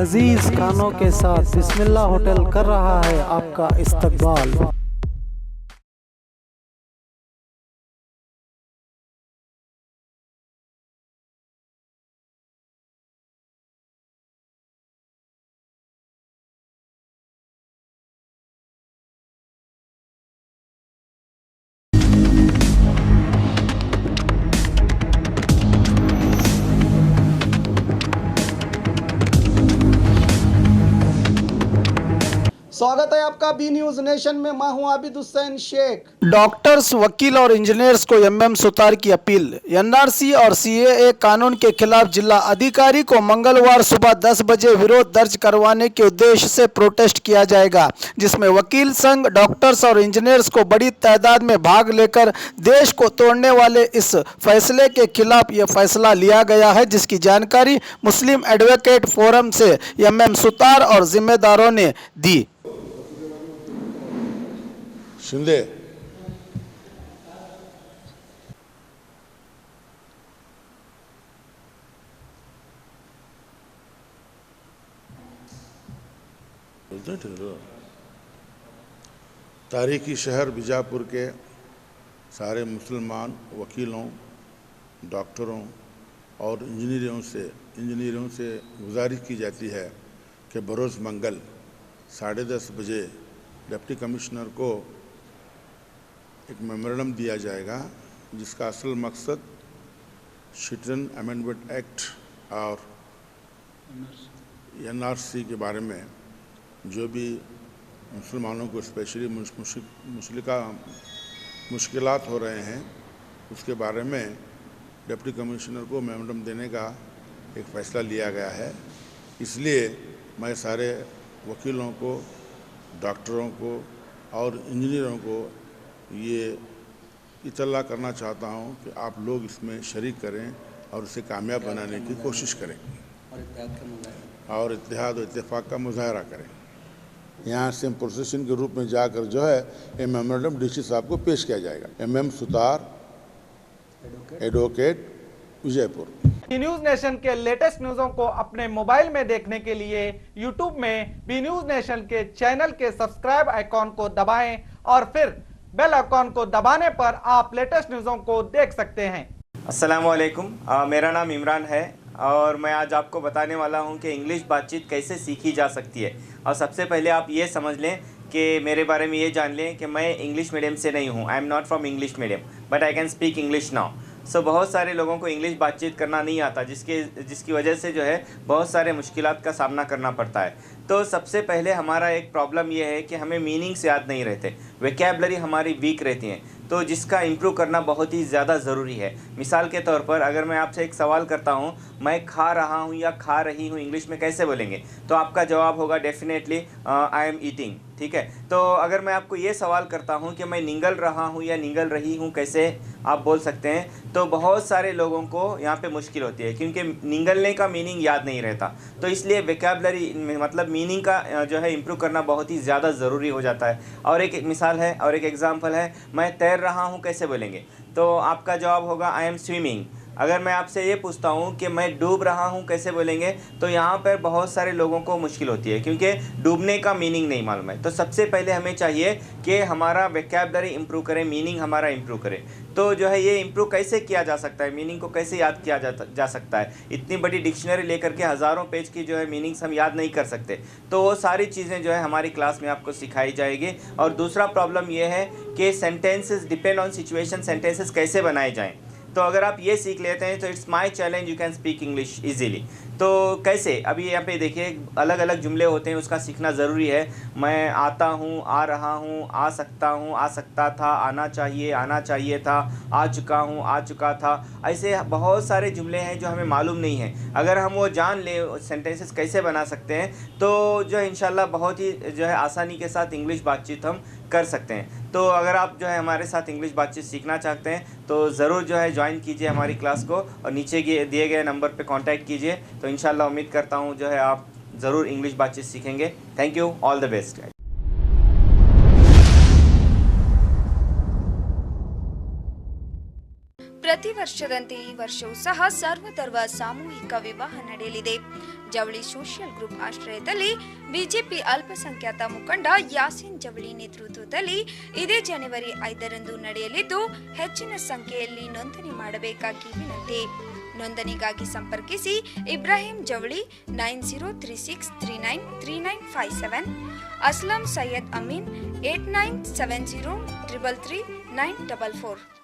लजीज खानों के साथ बिस्मिल्लाह होटल कर रहा है आपका इस्तकबाल। स्वागत है आपका बी न्यूज नेशन में। मैं हूं आबिद हुसैन शेख। डॉक्टर्स, वकील और इंजीनियर्स को एमएम सुतार की अपील। एनआरसी और सीएए कानून के खिलाफ जिला अधिकारी को मंगलवार सुबह 10 बजे विरोध दर्ज करवाने के उद्देश्य से प्रोटेस्ट किया जाएगा, जिसमें वकील संघ, डॉक्टर्स और इंजीनियर्स को बड़ी तादाद में भाग लेकर देश को तोड़ने वाले इस फैसले के खिलाफ यह फैसला लिया गया है, जिसकी जानकारी मुस्लिम एडवोकेट फोरम से एमएम सुतार और जिम्मेदारों ने दी। शिंदे तारीखी शहर बीजापुर के सारे मुसलमान वकीलों, डॉक्टरों और इंजीनियरों से गुजारिश की जाती है कि बरोज़ मंगल 10:30 बजे डिप्टी कमिश्नर को एक मेमोरेंडम दिया जाएगा, जिसका असल मकसद सिटीजन अमेंडमेंट एक्ट और एनआरसी के बारे में जो भी मुसलमानों को स्पेशली मुश्किलात हो रहे हैं उसके बारे में डिप्टी कमिश्नर को मेमोरेंडम देने का एक फ़ैसला लिया गया है। इसलिए मैं सारे वकीलों को, डॉक्टरों को और इंजीनियरों को ये इत्तला करना चाहता हूँ कि आप लोग इसमें शरीक करें और इसे कामयाब बनाने की कोशिश करें और इत्तेहाद और इत्तेफाक का मुजाहरा करें। यहाँ से प्रोसेशन के रूप में जाकर जो है ये मेमोरेंडम डीसी साहब को पेश किया जाएगा। MM Sutar, advocate, Vijaypur. B news nation के लेटेस्ट न्यूज़ों को अपने मोबाइल में देखने के लिए यूट्यूब में बी न्यूज नेशन के चैनल के सब्सक्राइब आइकॉन को दबाएं और फिर बेल आइकॉन को दबाने पर आप लेटेस्ट न्यूज़ों को देख सकते हैं। अस्सलाम वालेकुम, मेरा नाम इमरान है और मैं आज आपको बताने वाला हूं कि इंग्लिश बातचीत कैसे सीखी जा सकती है। और सबसे पहले आप ये समझ लें कि मेरे बारे में ये जान लें कि मैं इंग्लिश मीडियम से नहीं हूं। I am not from English medium but I can speak English now. So बहुत सारे लोगों को इंग्लिश बातचीत करना नहीं आता, जिसकी वजह से जो है बहुत सारे मुश्किलात का सामना करना पड़ता है। तो सबसे पहले हमारा एक प्रॉब्लम ये है कि हमें मीनिंग्स याद नहीं रहते, वोकैबुलरी हमारी वीक रहती हैं, तो जिसका इम्प्रूव करना बहुत ही ज़्यादा ज़रूरी है। मिसाल के तौर पर अगर मैं आपसे एक सवाल करता हूँ, मैं खा रहा हूँ या खा रही हूँ इंग्लिश में कैसे बोलेंगे, तो आपका जवाब होगा डेफिनेटली आई एम ईटिंग। ठीक है, तो अगर मैं आपको ये सवाल करता हूँ कि मैं निगल रहा हूँ या निगल रही हूँ कैसे आप बोल सकते हैं, तो बहुत सारे लोगों को यहाँ पे मुश्किल होती है क्योंकि निगलने का मीनिंग याद नहीं रहता। तो इसलिए वोकैबुलरी मतलब मीनिंग का जो है इम्प्रूव करना बहुत ही ज़्यादा ज़रूरी हो जाता है। और एक मिसाल है और एक एग्जांपल है, मैं तैर रहा हूँ कैसे बोलेंगे, तो आपका जवाब होगा आई एम स्विमिंग। अगर मैं आपसे ये पूछता हूँ कि मैं डूब रहा हूँ कैसे बोलेंगे, तो यहाँ पर बहुत सारे लोगों को मुश्किल होती है क्योंकि डूबने का मीनिंग नहीं मालूम है। तो सबसे पहले हमें चाहिए कि हमारा वोकैबुलरी इम्प्रूव करें, मीनिंग हमारा इम्प्रूव करें। तो जो है ये इम्प्रूव कैसे किया जा सकता है, मीनिंग को कैसे याद किया जा सकता है। इतनी बड़ी डिक्शनरी लेकर के हज़ारों पेज की जो है मीनिंग्स हम याद नहीं कर सकते, तो वो सारी चीज़ें जो है हमारी क्लास में आपको सिखाई जाएगी। और दूसरा प्रॉब्लम ये है कि sentences depend on situation, sentences कैसे बनाए जाएँ। तो अगर आप ये सीख लेते हैं तो it's my challenge, you can speak English easily. तो कैसे, अभी यहाँ पे देखिए अलग अलग जुमले होते हैं, उसका सीखना ज़रूरी है। मैं आता हूँ, आ रहा हूँ, आ सकता हूँ, आ सकता था, आना चाहिए था, आ चुका हूँ, आ चुका था। ऐसे बहुत सारे जुमले हैं जो हमें मालूम नहीं है। अगर हम वो जान लें सेंटेंसेस कैसे बना सकते हैं, तो जो है इंशाल्लाह बहुत ही जो है आसानी के साथ इंग्लिश बातचीत हम कर सकते हैं। तो अगर आप जो है हमारे साथ इंग्लिश बातचीत सीखना चाहते हैं तो ज़रूर जो है ज्वाइन कीजिए हमारी क्लास को और नीचे दिए गए नंबर पे कांटेक्ट कीजिए। तो इंशाल्लाह उम्मीद करता हूँ जो है आप ज़रूर इंग्लिश बातचीत सीखेंगे। Thank you, all the best. ಪ್ರತಿ ವರ್ಷದಂತೆ ಈ ವರ್ಷವೂ ಸಹ ಸರ್ವಧರ್ಮ ಸಾಮೂಹಿಕ ವಿವಾಹ ನಡೆಯಲಿದೆ. ಜವಳಿ ಸೋಷಿಯಲ್ ಗ್ರೂಪ್ ಆಶ್ರಯದಲ್ಲಿ ಬಿಜೆಪಿ ಅಲ್ಪಸಂಖ್ಯಾತ ಮುಖಂಡ ಯಾಸೀನ್ ಜವಳಿ ನೇತೃತ್ವದಲ್ಲಿ ಇದೇ ಜನವರಿ 5ರಂದು ನಡೆಯಲಿದ್ದು, ಹೆಚ್ಚಿನ ಸಂಖ್ಯೆಯಲ್ಲಿ ನೋಂದಣಿ ಮಾಡಬೇಕಾಗಿ ವಿನಂತಿ. ನೋಂದಣಿಗಾಗಿ ಸಂಪರ್ಕಿಸಿ ಇಬ್ರಾಹಿಂ ಜವಳಿ 9036393957, ಅಸ್ಲಂ ಸೈಯದ್ ಅಮೀನ್ 8970333944.